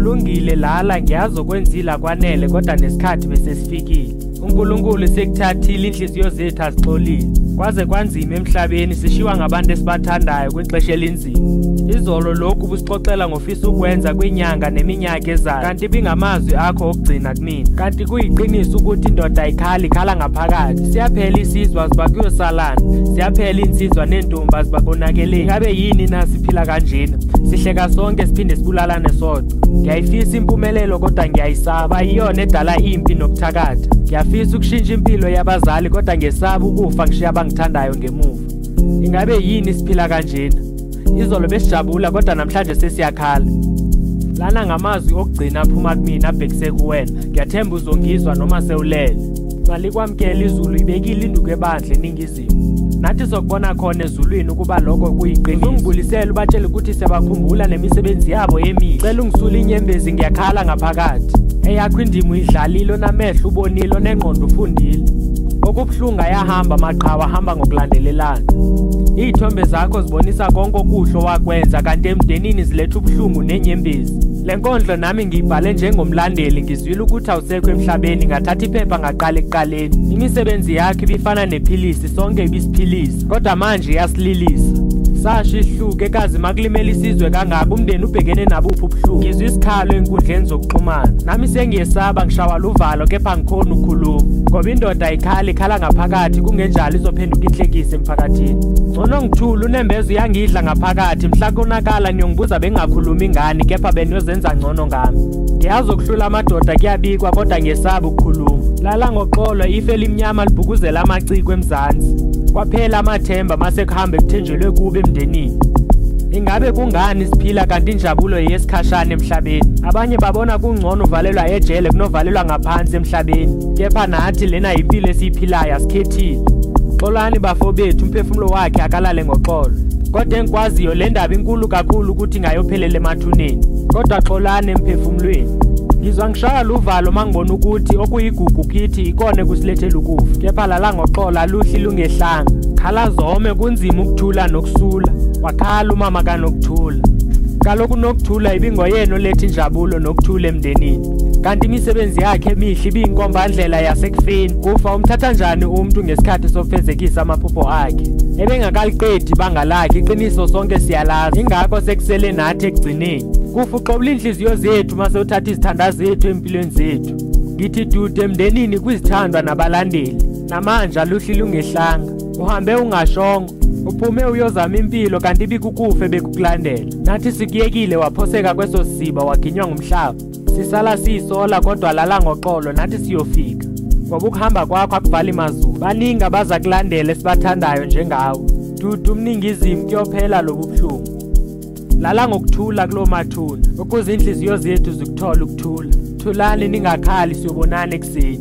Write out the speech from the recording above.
kulungile lala ngiyazi okwenzile kwanele kodwa nesikhathi bese sifikile. uNkulunkulu sekuthathile inhliziyo zethu azixolile. Kwaze kwanzima emhlabeni sishiwa ngabantu esibathandayo kwixesha elinzima. Izolo lokhu busixoxela ngofisa ukwenza kwinyanga neminyaka ezayo. Kanti bingamazwi akho okugcina kumina. Kanti kuyiqiniso ukuthi indoda ayikhali ikhala ngaphakathi. Siyaphela isizwe azibakuyosalana. Siyaphela insizwa nentombi azibakonakele. Ngabe yini nasiphila kanjena? Sihleka sonke siphinde sibulalane sodwa. Ngiyayifisa impumelelo kodwa ngiyayisaba. Ayiyona edala impi nokuthakatha. Ngiyafisa ukushintsha impilo yabazali kodwa ngesaba ukufa ngishiya abangithandayo ngemuva. Ingabe yini siphila kanjena? Izolo besijabula kodwa namhlanje sesiyakhala. Lana ngamazwi okugcina aphuma kumina abhekise kuwena. Ngiyathemba uzongizwa noma sewulele. Malikwamkela izulu ibekile induku ebandle eningizimu. Nathi sokubona khona ezulwini ukuba lokho kuyiqiniso. Ungibulisela ubatshela ukuthi sebakhumbula nemisebenzi yabo emihle. Cela ungisule inyembezi ngiyakhala ngaphakathi. Eyakho indima uyidlalile namehlo ubonile nengqondo ufundile. Okubhlungu ayahamba amaqhawe ahamba ngokulandelelana. Izithombe zakho zibonisa konke okuhle wakwenza kanti emdenini ziletha ubhlungu nenyembezi. Lenkondlo nami ngiyibhale njengomlandeli ngizwile ukuthi awusekho emhlabeni ngathatha iphepha ngaqala ekuqaleni. Imisebenzi yakhe ibifana nephilisi sonke ibisiphilisi kodwa manje yasililisa. Sasho ihluke kazi makulimela isizwe kangaka umndeni ubhekene nabuphi ubhlungu. Ngizwe isikhalo enkundleni zokuxhumana. Nami sengiyesaba ngishawa luvalo kepha ngikhona ukukhuluma. Ngoba indoda ayikhali ikhala ngaphakathi kungenjalo izophenduka inhlekisa emphakathini. Ngcono ngithula unembezo yangidla ngaphakathi mhla konakala niyongibuza bengakhuluma ingani kepha beniyozenza ngcono ngami. Ngiyazi ukuhlula amadoda kuyabikwa kodwa ngesaba ukukhuluma. Lala ngoxolo ife elimnyama libhukuzela amaciko emzansi. Kwaphela amathemba mase kuhambe kuthenjelwe kube emndenini. Ingabe kungani siphila kanti injabulo yesikhashana emhlabeni? Abanye babona kungcono uvalelwa ejele kunovalelwa ngaphansi emhlabeni. Kepha nathi lena impilo esiphilayo asikhethile. Xolani bafowethu umphefumulo wakhe akalale ngoxolo. Kodwa engikwaziyo le ndaba inkulu kakhulu ukuthi ngayophelele emathuneni. Kodwa xolani emphefumulweni. Ngizwa ngishaya luvalo mangibona ukuthi okuyigugu kithi ikone kusilethela ukufa. Kepha lala ngoxolo aluhli lungehlanga. Khala zome kunzima ukuthula nokusula. Wakhala umama kanokuthula. Kaloku nokuthula ibingoyena oletha injabulo nokuthula emndenini. Kanti imisebenzi yakhe emihle ibiyinkombandlela yasekufeni. Kufa umthatha njani umuntu ngesikhathi sokufezekisa amaphupho akhe? Ebengakaliqedi ibanga lakhe iqiniso sonke siyalazi. Ingakho sekusele nathi ekugcineni. Kufa uxobula inhliziyo zethu mase uthatha izithanda zethu empilweni zethu. Ngithi dude emndenini kwizithandwa nabalandeli. Namanje aluhli lungehlanga. Uhambe ungashongo. Uphume uyozama impilo kanti ibikukufe bekukulandela. Nathi sikuyekile waphoseka kweso siba waginywa ngumhlaba. Sisala siyisola kodwa lala ngoxolo nathi siyofika. Ngoba ukuhamba kwakho akuvala imazulu. Baningi abaza kulandela esibathandayo njengawe. Dudu umningizimu kuyophela lobuhlungu. Lala ngokuthula kulo mathuna ukuze inhliziyo zethu zikuthola ukuthula. Thulani ningakhali siyobonana ekseni.